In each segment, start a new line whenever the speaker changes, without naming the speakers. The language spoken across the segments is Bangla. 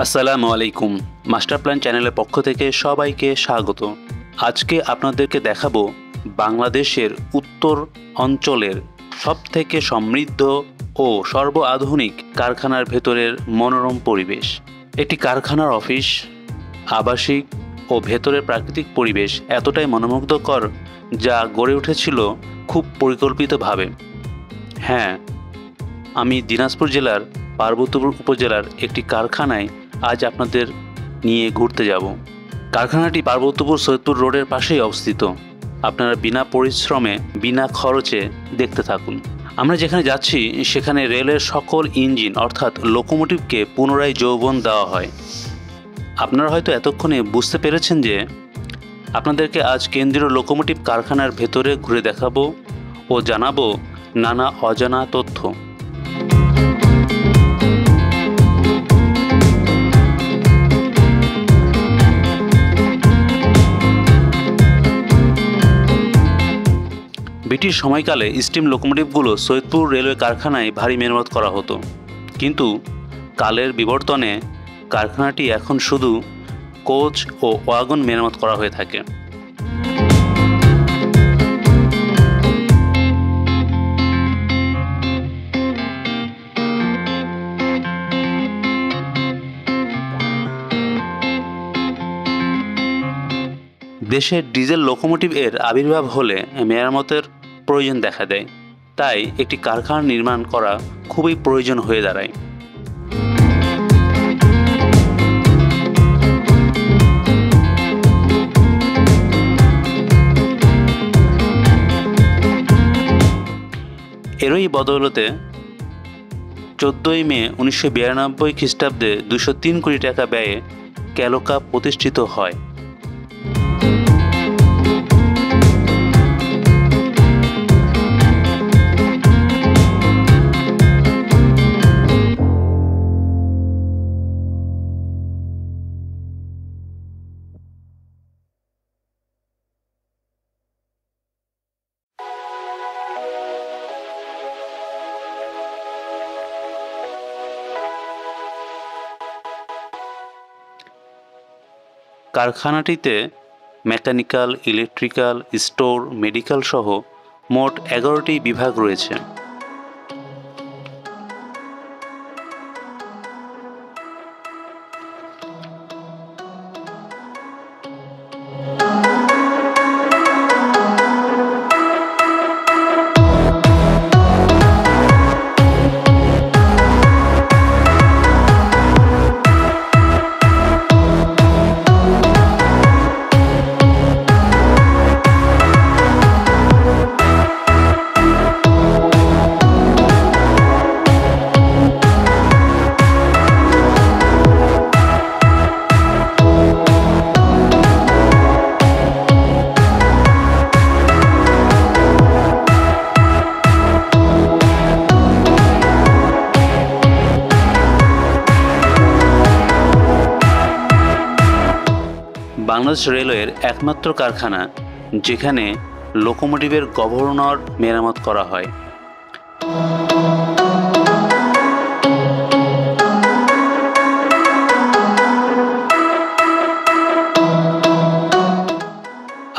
আসসালামু আলাইকুম। মাস্টার প্ল্যান চ্যানেলের পক্ষ থেকে সবাইকে স্বাগত। আজকে আপনাদেরকে দেখাবো বাংলাদেশের উত্তর অঞ্চলের সবথেকে সমৃদ্ধ ও সর্বাধুনিক কারখানার ভেতরের মনোরম পরিবেশ। একটি কারখানার অফিস, আবাসিক ও ভেতরের প্রাকৃতিক পরিবেশ এতটাই মনোমুগ্ধকর যা গড়ে উঠেছিল খুব পরিকল্পিতভাবে। হ্যাঁ, আমি দিনাজপুর জেলার পার্বতীপুর উপজেলার একটি কারখানায় আজ আপনাদের নিয়ে ঘুরতে যাব। কারখানাটি পার্বতীপুর সৈয়দপুর রোডের পাশেই অবস্থিত। আপনারা বিনা পরিশ্রমে বিনা খরচে দেখতে থাকুন। আমরা যেখানে যাচ্ছি সেখানে রেলের সকল ইঞ্জিন অর্থাৎ লোকোমোটিভকে পুনরায় যৌবন দেওয়া হয়। আপনারা হয়তো এতক্ষণে বুঝতে পেরেছেন যে আপনাদেরকে আজ কেন্দ্রীয় লোকোমোটিভ কারখানার ভেতরে ঘুরে দেখাবো ও জানাবো নানা অজানা তথ্য। ব্রিটিশ সময়কালে স্টিম লোকোমোটিভগুলো সৈয়দপুর রেলওয়ে কারখানায় ভারী মেরামত করা হতো, কিন্তু কালের বিবর্তনে কারখানাটি এখন শুধু কোচ ও ওয়াগন মেরামত করা হয়ে থাকে। দেশে ডিজেল লোকোমোটিভ এর আবির্ভাব হলে মেরামতের প্রয়োজন দেখা দেয়, তাই একটি কারখানা নির্মাণ করা খুবই প্রয়োজন হয়ে দাঁড়ায়। এরই বদৌলতে 14 মে 1992 খ্রিস্টাব্দে 203 কোটি টাকা ব্যয়ে ক্যালোকা প্রতিষ্ঠিত হয়। কারখানাটিতে মেকানিক্যাল, ইলেকট্রিক্যাল, স্টোর, মেডিকেল সহ মোট 11টি বিভাগ রয়েছে। বাংলাদেশ রেলওয়ের একমাত্র কারখানা যেখানে লোকোমোটিভের গভর্নর মেরামত করা হয়।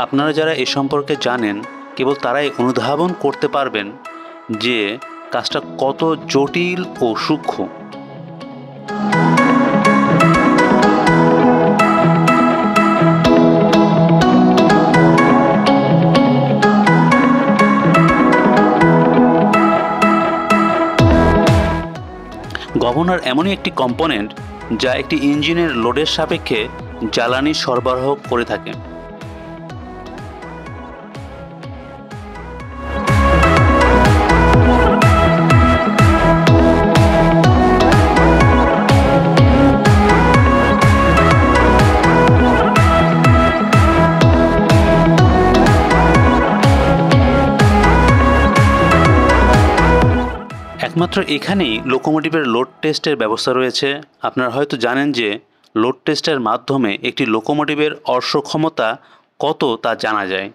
আপনারা যারা এ সম্পর্কে জানেন কেবল তারাই অনুধাবন করতে পারবেন যে কাজটা কত জটিল ও সূক্ষ্ম। গভর্নর এমনই একটি কম্পোনেন্ট যা একটি ইঞ্জিনের লোডের সাপেক্ষে জ্বালানি সরবরাহ করে থাকে। একমাত্র এখানেই লোকোমোটিভের লোড টেস্টের ব্যবস্থা রয়েছে। আপনারা হয়তো জানেন যে লোড টেস্টের মাধ্যমে একটি লোকোমোটিভের অশ্বক্ষমতা কত তা জানা যায়।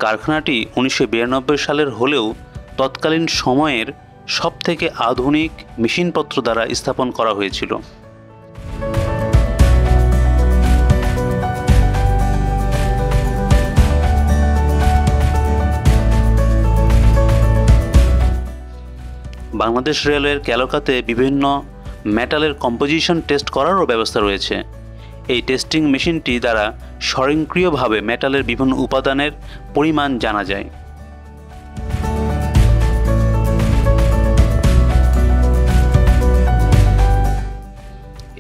কারখানাটি 1992 সালের হলেও তৎকালীন সময়ের সবথেকে আধুনিক মেশিনপত্র দ্বারা স্থাপন করা হয়েছিল। বাংলাদেশ রেলওয়ের ক্যালোকাতে বিভিন্ন মেটালের কম্পোজিশন টেস্ট করারও ব্যবস্থা রয়েছে। এই টেস্টিং মেশিনটি দ্বারা স্বয়ংক্রিয়ভাবে মেটালের বিভিন্ন উপাদানের পরিমাণ জানা যায়।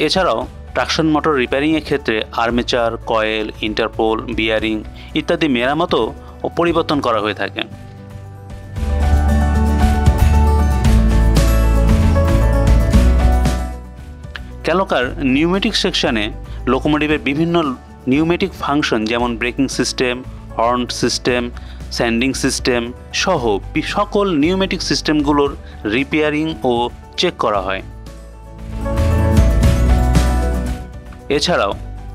এছাড়াও ট্রাকশন মোটর রিপেয়ারিংয়ের ক্ষেত্রে আর্মেচার, কয়েল, ইন্টারপোল, বিয়ারিং ইত্যাদি মেরামতও ও পরিবর্তন করা হয়ে থাকে। ক্যালোকার নিউমেটিক সেকশনে লোকোমোটিভের বিভিন্ন নিউমেটিক ফাংশন যেমন braking system, horn system, sanding system সহ সকল নিউমেটিক সিস্টেমগুলোর রিপেয়ারিং ও চেক করা হয়। এছাড়াও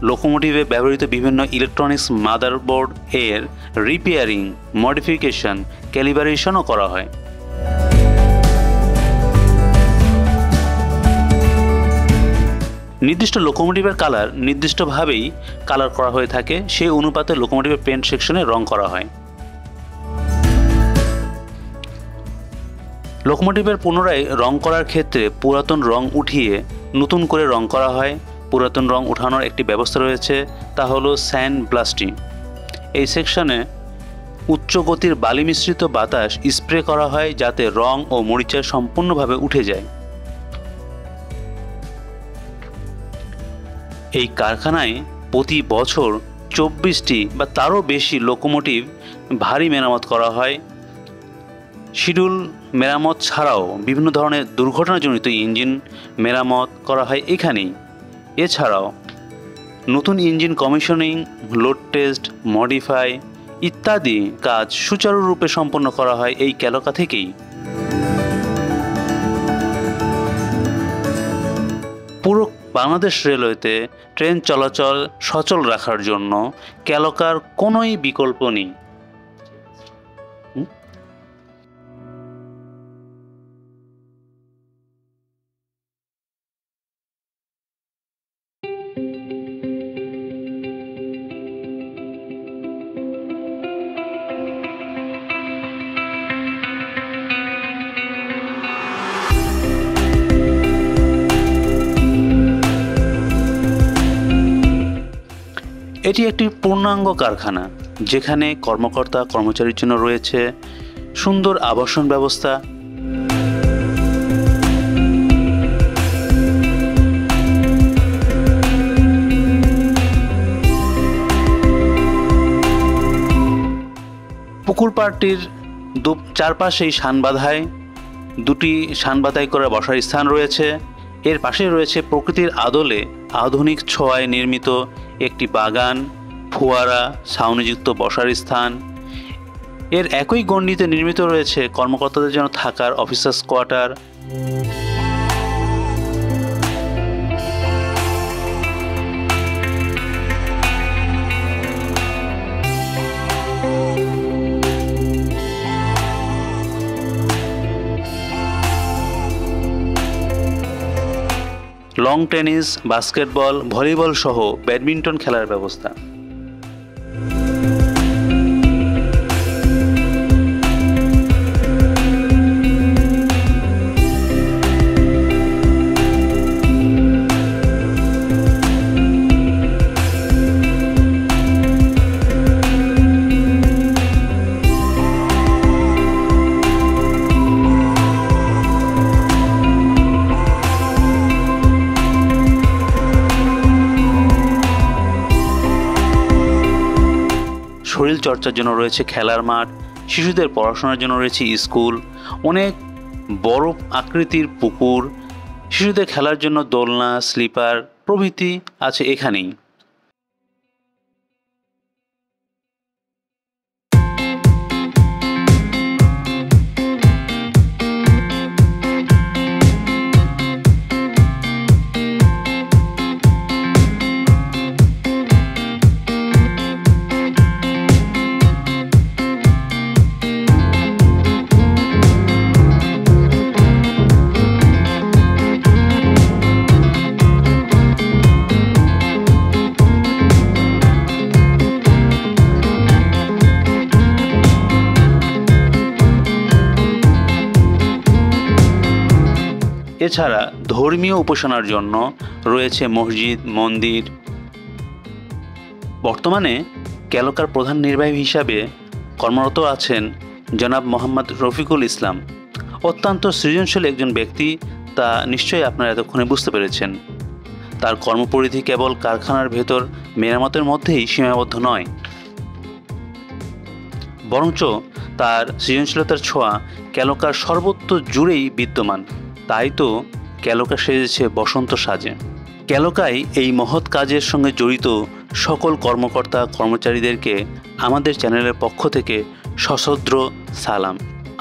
লোকোমোটিভে ব্যবহৃত বিভিন্ন ইলেকট্রনিক্স মাদারবোর্ড এর রিপেয়ারিং, মডিফিকেশন, ক্যালিব্রেশনও করা হয়। নির্দিষ্ট লোকোমোটিভের কালার নির্দিষ্টভাবেই কালার করা হয়ে থাকে, সেই অনুপাতে লোকোমোটিভের পেন্ট সেকশনে রং করা হয়। লোকোমোটিভের পুনরায় রং করার ক্ষেত্রে পুরাতন রং উঠিয়ে নতুন করে রং করা হয়। পুরাতন রং উঠানোর একটি ব্যবস্থা রয়েছে, তা হলো স্যান্ড ব্লাস্টিং। এই সেকশনে উচ্চ গতির বালি মিশ্রিত বাতাস স্প্রে করা হয় যাতে রং ও মরিচা সম্পূর্ণভাবে উঠে যায়। এই কারখানায় প্রতি বছর 24টি বা তারও বেশি লোকোমোটিভ ভারী মেরামত করা হয়। শিডিউল মেরামত ছাড়াও বিভিন্ন ধরনের দুর্ঘটনাজনিত ইঞ্জিন মেরামত করা হয় এখানেই। এছাড়াও নতুন engine commissioning, load test, modify ইত্যাদি কাজ সুচারুরূপে সম্পন্ন করা হয় এই ক্যালোকা থেকেই। পুরো বাংলাদেশ রেলওয়েতে ট্রেন চলাচল সচল রাখার জন্য ক্যালোকার কোনোই বিকল্প নেই। এটি একটি পূর্ণাঙ্গ কারখানা, যেখানে কর্মকর্তা কর্মচারীর জন্য রয়েছে সুন্দর আবাসন ব্যবস্থা, পুকুর পাড়টির চারপাশেই শানবাঁধায় দুটি শানবাঁধাই করে বসার স্থান রয়েছে। এর পাশে রয়েছে প্রকৃতির আদলে আধুনিক ছোঁয়ায় নির্মিত একটি বাগান, ফোয়ারা, ছাউনিযুক্ত বসার স্থান। এর একই গণ্ডিতে নির্মিত রয়েছে কর্মকর্তাদের জন্য থাকার officers quarter. Long tennis, basketball, volleyball সহ ব্যাডমিন্টন খেলার ব্যবস্থা। শরীর চর্চার জন্য রয়েছে খেলার মাঠ, শিশুদের পড়াশোনার জন্য রয়েছে স্কুল, অনেক বড় আকৃতির পুকুর, শিশুদের খেলার জন্য দোলনা, স্লিপার প্রভৃতি আছে এখানেই। এছাড়া ধর্মীয় উপাসনার জন্য রয়েছে মসজিদ, মন্দির। বর্তমানে ক্যালোকার প্রধান নির্বাহী হিসাবে কর্মরত আছেন জনাব মোহাম্মদ রফিকুল ইসলাম। অত্যন্ত সৃজনশীল একজন ব্যক্তি, তা নিশ্চয়ই আপনারা এতক্ষণে বুঝতে পেরেছেন। তার কর্মপরিধি কেবল কারখানার ভেতর মেরামতের মধ্যেই সীমাবদ্ধ নয়, বরঞ্চ তার সৃজনশীলতার ছোঁয়া ক্যালোকার সর্বত্র জুড়েই বিদ্যমান। তাই তো ক্যালোকা সেজেছে বসন্ত সাজে। ক্যালোকায় এই মহৎ কাজের সঙ্গে জড়িত সকল কর্মকর্তা কর্মচারীদেরকে আমাদের চ্যানেলের পক্ষ থেকে সশ্রদ্ধ সালাম।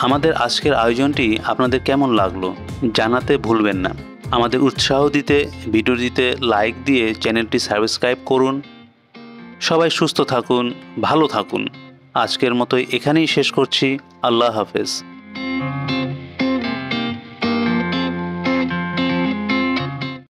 আমাদের আজকের আয়োজনটি আপনাদের কেমন লাগলো জানাতে ভুলবেন না। আমাদের উৎসাহ দিতে ভিডিওটিতে লাইক দিয়ে চ্যানেলটি সাবস্ক্রাইব করুন। সবাই সুস্থ থাকুন, ভালো থাকুন। আজকের মতোই এখানেই শেষ করছি। আল্লাহ হাফেজ।